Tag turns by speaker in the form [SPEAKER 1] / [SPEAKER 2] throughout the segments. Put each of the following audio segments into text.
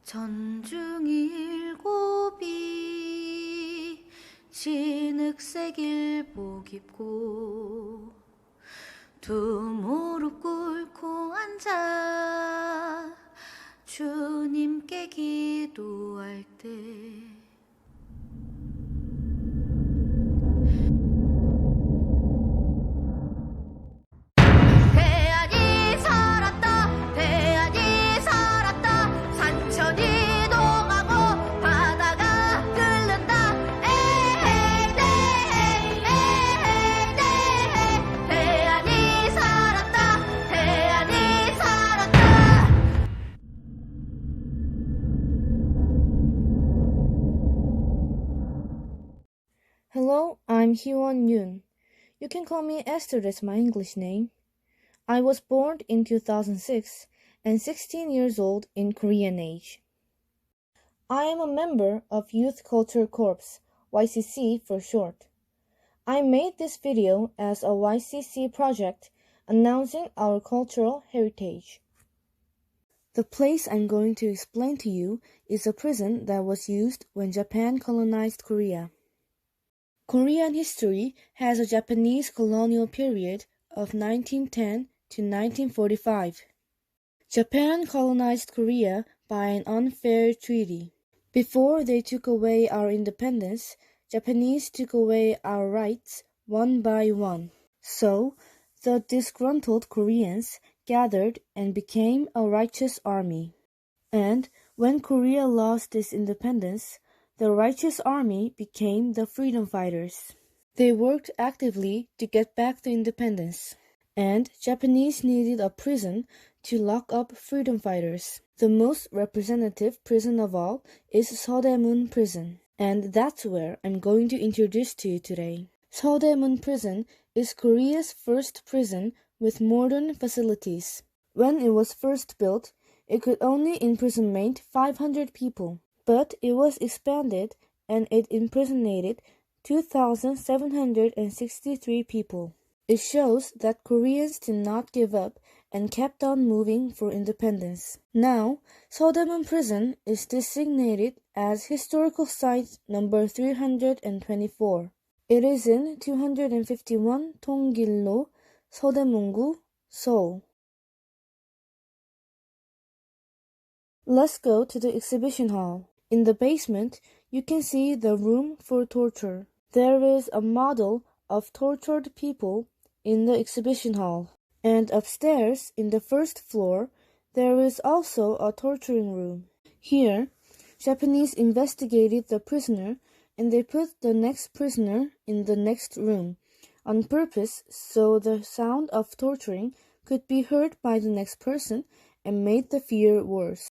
[SPEAKER 1] 전중일곱이 진흙색 일복 입고 두 무릎 꿇고 앉아 주님께 기도할 때 대안이 살았다 대안이 살았다 산천이 동하고 바다가 끓는다 에헤이 네헤이 에헤이 네헤이 대안이 살았다 대안이 살았다.
[SPEAKER 2] Hello, I'm Hyun. You can call me Esther, that's my English name. I was born in 2006 and 16 years old in Korean age. I am a member of Youth Culture Corps, YCC for short. I made this video as a YCC project announcing our cultural heritage. The place I'm going to explain to you is a prison that was used when Japan colonized Korea. Korean history has a Japanese colonial period of 1910 to 1945. Japan colonized Korea by an unfair treaty. Before they took away our independence, Japanese took away our rights one by one. So, the disgruntled Koreans gathered and became a righteous army. And when Korea lost its independence, the righteous army became the freedom fighters. They worked actively to get back the independence. And Japanese needed a prison to lock up freedom fighters. The most representative prison of all is Seodaemun prison. And that's where I'm going to introduce to you today. Seodaemun prison is Korea's first prison with modern facilities. When it was first built, it could only imprison 500 people. But it was expanded and it imprisoned 2,763 people. It shows that Koreans did not give up and kept on moving for independence. Now, Seodaemun Prison is designated as Historical Site number 324. It is in 251 Donggil-lo, Seodaemun-gu, Seoul. Let's go to the exhibition hall. In the basement, you can see the room for torture. There is a model of tortured people in the exhibition hall. And upstairs, in the first floor, there is also a torturing room. Here, Japanese investigated the prisoner and they put the next prisoner in the next room on purpose so the sound of torturing could be heard by the next person and made the fear worse.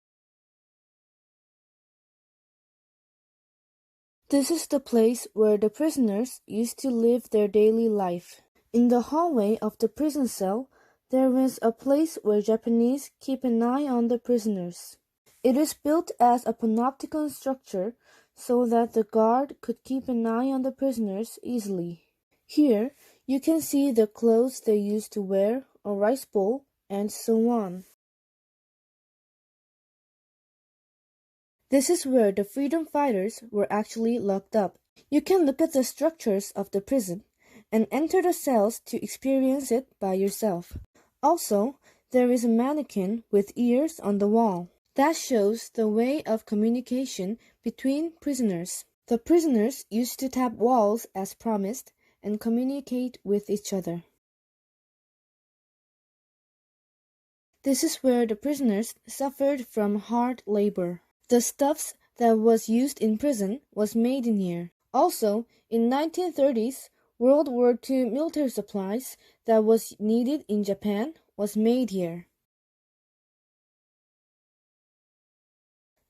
[SPEAKER 2] This is the place where the prisoners used to live their daily life. In the hallway of the prison cell, there is a place where Japanese keep an eye on the prisoners. It is built as a panopticon structure so that the guard could keep an eye on the prisoners easily. Here, you can see the clothes they used to wear, a rice bowl, and so on. This is where the freedom fighters were actually locked up. You can look at the structures of the prison and enter the cells to experience it by yourself. Also, there is a mannequin with ears on the wall. That shows the way of communication between prisoners. The prisoners used to tap walls as promised and communicate with each other. This is where the prisoners suffered from hard labor. The stuffs that was used in prison was made in here. Also, in 1930s, World War II military supplies that was needed in Japan was made here.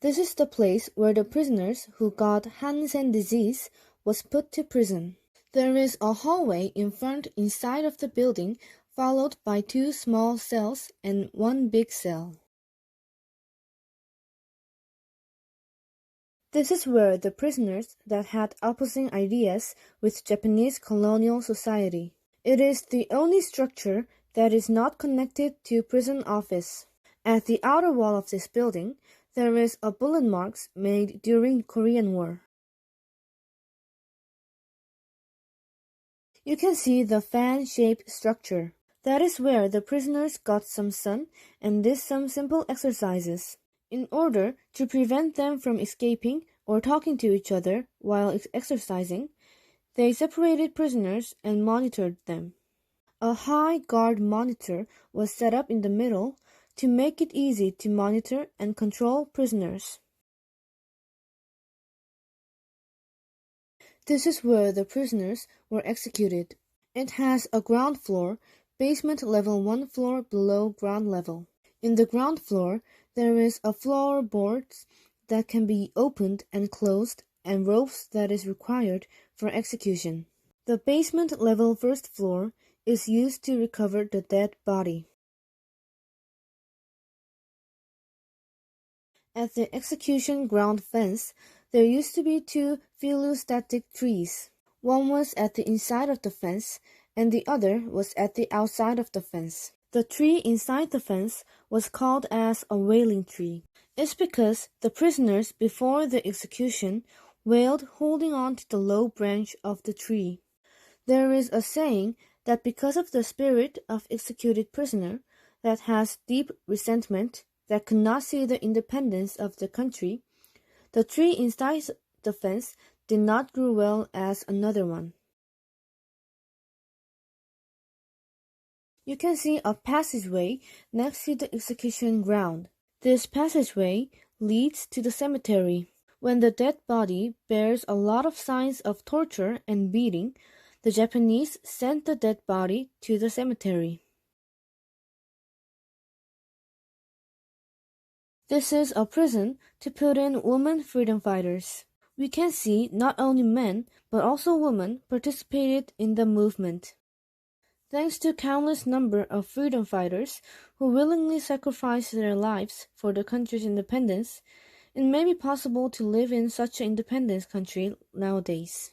[SPEAKER 2] This is the place where the prisoners who got Hansen disease was put to prison. There is a hallway in front inside of the building, followed by 2 small cells and 1 big cell. This is where the prisoners that had opposing ideas with Japanese colonial society. It is the only structure that is not connected to prison office. At the outer wall of this building, there is a bullet marks made during Korean War. You can see the fan-shaped structure. That is where the prisoners got some sun and did some simple exercises. In order to prevent them from escaping or talking to each other while exercising, they separated prisoners and monitored them. A high guard monitor was set up in the middle to make it easy to monitor and control prisoners. This is where the prisoners were executed. It has a ground floor, basement level 1 floor below ground level. In the ground floor, there is a floorboard that can be opened and closed and ropes that is required for execution. The basement level first floor is used to recover the dead body. At the execution ground fence, there used to be 2 phylostatic trees. One was at the inside of the fence, and the other was at the outside of the fence. The tree inside the fence was called as a wailing tree. It's because the prisoners before the execution wailed holding on to the low branch of the tree. There is a saying that because of the spirit of executed prisoner that has deep resentment, that could not see the independence of the country, the tree inside the fence did not grow well as another one. You can see a passageway next to the execution ground. This passageway leads to the cemetery. When the dead body bears a lot of signs of torture and beating, the Japanese sent the dead body to the cemetery. This is a prison to put in women freedom fighters. We can see not only men, but also women participated in the movement. Thanks to countless number of freedom fighters who willingly sacrificed their lives for the country's independence, it may be possible to live in such an independent country nowadays.